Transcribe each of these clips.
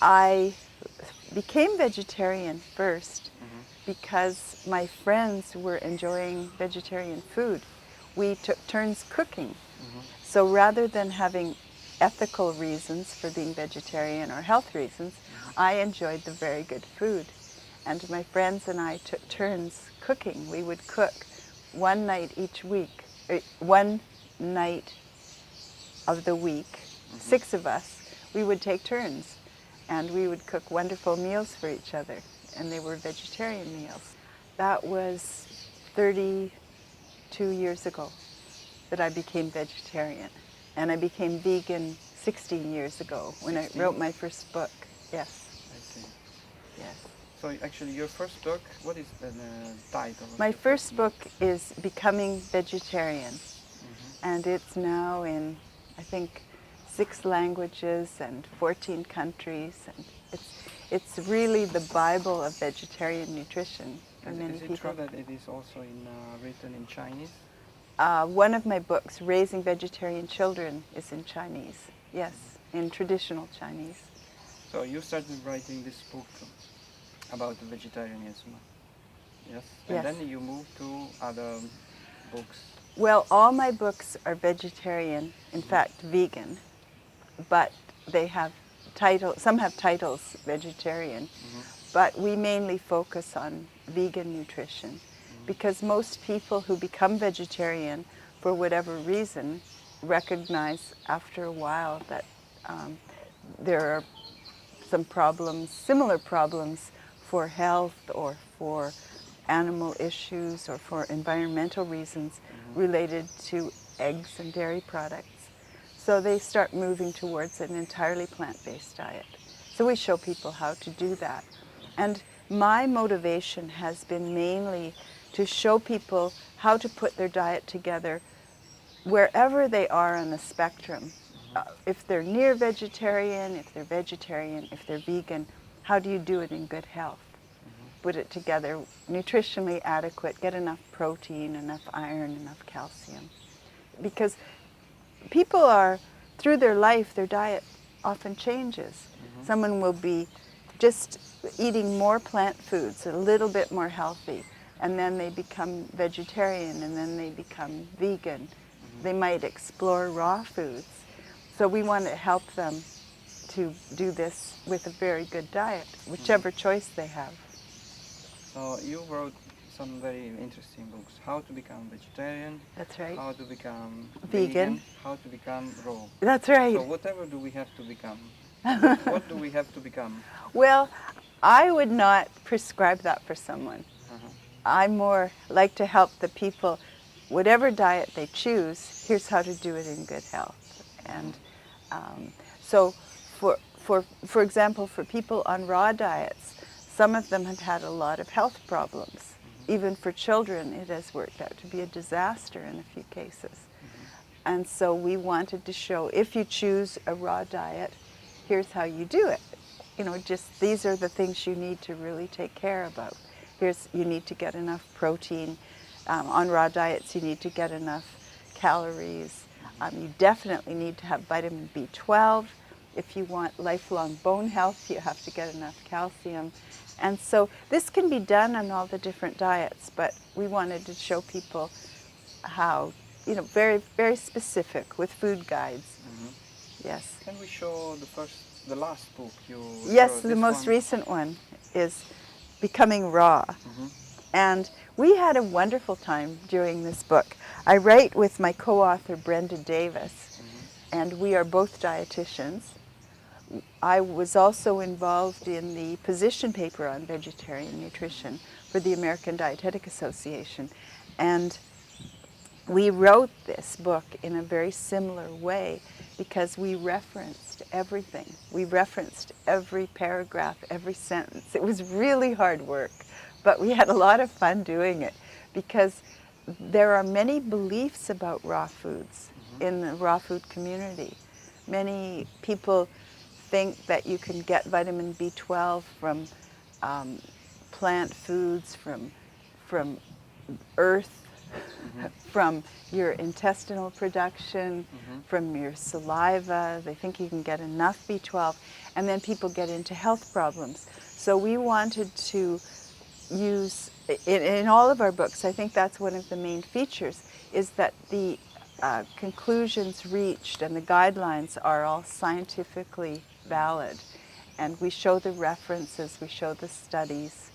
I became vegetarian first because my friends were enjoying vegetarian food. We took turns cooking. So rather than having ethical reasons for being vegetarian or health reasons, I enjoyed the very good food. And my friends and I took turns cooking. We would cook one night each week, one night of the week, 6 of us, we would take turns. And we would cook wonderful meals for each other. And they were vegetarian meals. That was 32 years ago that I became vegetarian. And I became vegan 16 years ago when 16? I wrote my first book. Yes. I see. Yes. So actually your first book, what is the title? My first book is Becoming Vegetarian. And it's now in, I think, 6 languages and 14 countries. And it's really the Bible of vegetarian nutrition for many people. Is it true that it is also written in Chinese? One of my books, Raising Vegetarian Children, is in Chinese. Yes, in traditional Chinese. So you started writing this book about vegetarianism, yes? And yes. Then you moved to other books. Well, all my books are vegetarian, in fact, vegan, but they have titles, some have titles vegetarian, but we mainly focus on vegan nutrition. Because most people who become vegetarian, for whatever reason, recognize after a while that there are some problems, similar problems for health or for animal issues or for environmental reasons related to eggs and dairy products. So they start moving towards an entirely plant-based diet. So we show people how to do that. And my motivation has been mainly to show people how to put their diet together wherever they are on the spectrum. If they're near vegetarian, if they're vegetarian, if they're vegan, how do you do it in good health? Put it together nutritionally adequate, get enough protein, enough iron, enough calcium. Because people are, through their life, their diet often changes. Someone will be just eating more plant foods, a little bit more healthy, and then they become vegetarian, and then they become vegan. They might explore raw foods. So we want to help them to do this with a very good diet, whichever choice they have. So you wrote some very interesting books. How to become vegetarian. That's right. How to become vegan. How to become raw. That's right. So whatever do we have to become? What do we have to become? Well, I would not prescribe that for someone. I more like to help the people, whatever diet they choose, here's how to do it in good health. And so for example, for people on raw diets, some of them have had a lot of health problems. Even for children, it has worked out to be a disaster in a few cases. And so we wanted to show, if you choose a raw diet, here's how you do it. You know, just these are the things you need to really take care about. You need to get enough protein. On raw diets, you need to get enough calories. You definitely need to have vitamin B12. If you want lifelong bone health, you have to get enough calcium. And so this can be done on all the different diets, but we wanted to show people how, you know, very, very specific with food guides. Yes. Can we show the last book you Yes, the most recent one is Becoming Raw. And we had a wonderful time during this book. I write with my co-author Brenda Davis, and we are both dietitians. I was also involved in the position paper on vegetarian nutrition for the American Dietetic Association. And we wrote this book in a very similar way because we referenced everything. We referenced every paragraph, every sentence. It was really hard work, but we had a lot of fun doing it because there are many beliefs about raw foods in the raw food community. Many people think that you can get vitamin B12 from plant foods, from earth, from your intestinal production, from your saliva. They think you can get enough B12, and then people get into health problems. So we wanted to use, in all of our books, I think that's one of the main features, is that the conclusions reached and the guidelines are all scientifically valid. And we show the references, we show the studies.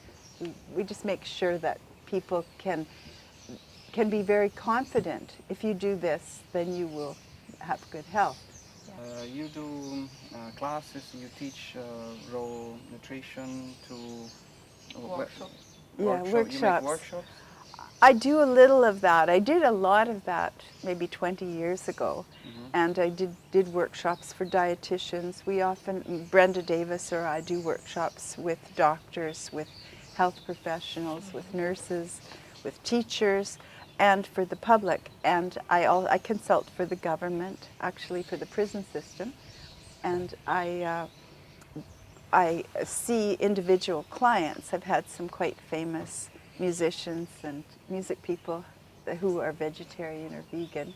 We just make sure that people can be very confident. If you do this, then you will have good health. You do classes, you teach raw nutrition to Workshops. Yeah, You make workshops. workshops? I do a little of that. I did a lot of that maybe 20 years ago. And I did workshops for dietitians. We often, Brenda Davis or I do workshops with doctors, with health professionals, with nurses, with teachers, and for the public. And I consult for the government, actually for the prison system. And I see individual clients. I've had some quite famous musicians and music people who are vegetarian or vegan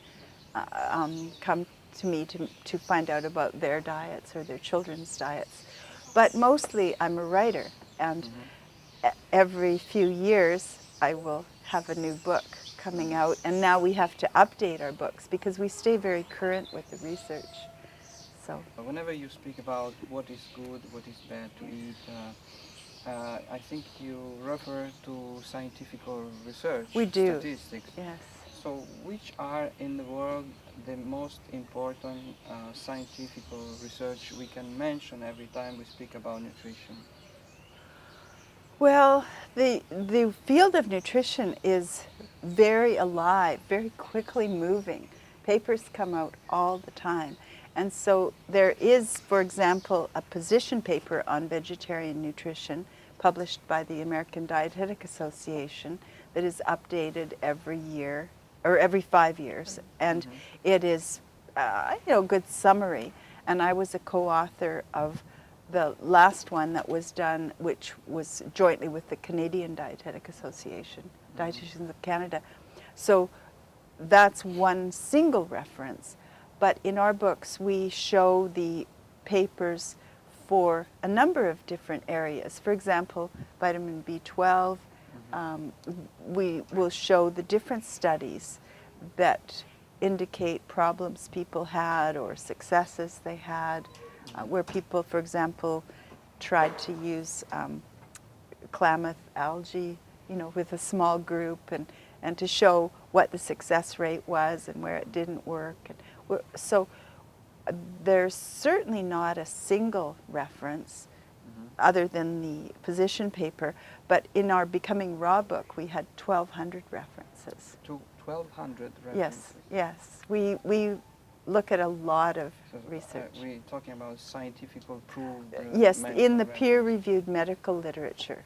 come to me to find out about their diets or their children's diets. But mostly I'm a writer, and every few years I will have a new book coming out, and now we have to update our books because we stay very current with the research. So Whenever you speak about what is good, what is bad to eat, I think you refer to scientific research, we do. statistics. Yes. So which are in the world the most important scientific research we can mention every time we speak about nutrition? Well, the field of nutrition is very alive, very quickly moving. Papers come out all the time. And so there is, for example, a position paper on vegetarian nutrition published by the American Dietetic Association that is updated every year, or every 5 years. And it is, a good summary. And I was a co-author of the last one that was done, which was jointly with the Canadian Dietetic Association, Dietitians of Canada. So that's one single reference. But in our books, we show the papers for a number of different areas. For example, vitamin B12, we will show the different studies that indicate problems people had or successes they had, where people, for example, tried to use Klamath algae, with a small group, and to show what the success rate was and where it didn't work. So there's certainly not a single reference other than the position paper, but in our Becoming Raw book we had 1,200 references. 1,200 references? Yes. We look at a lot of research. We're talking about scientific proved yes, in the medical peer-reviewed medical literature.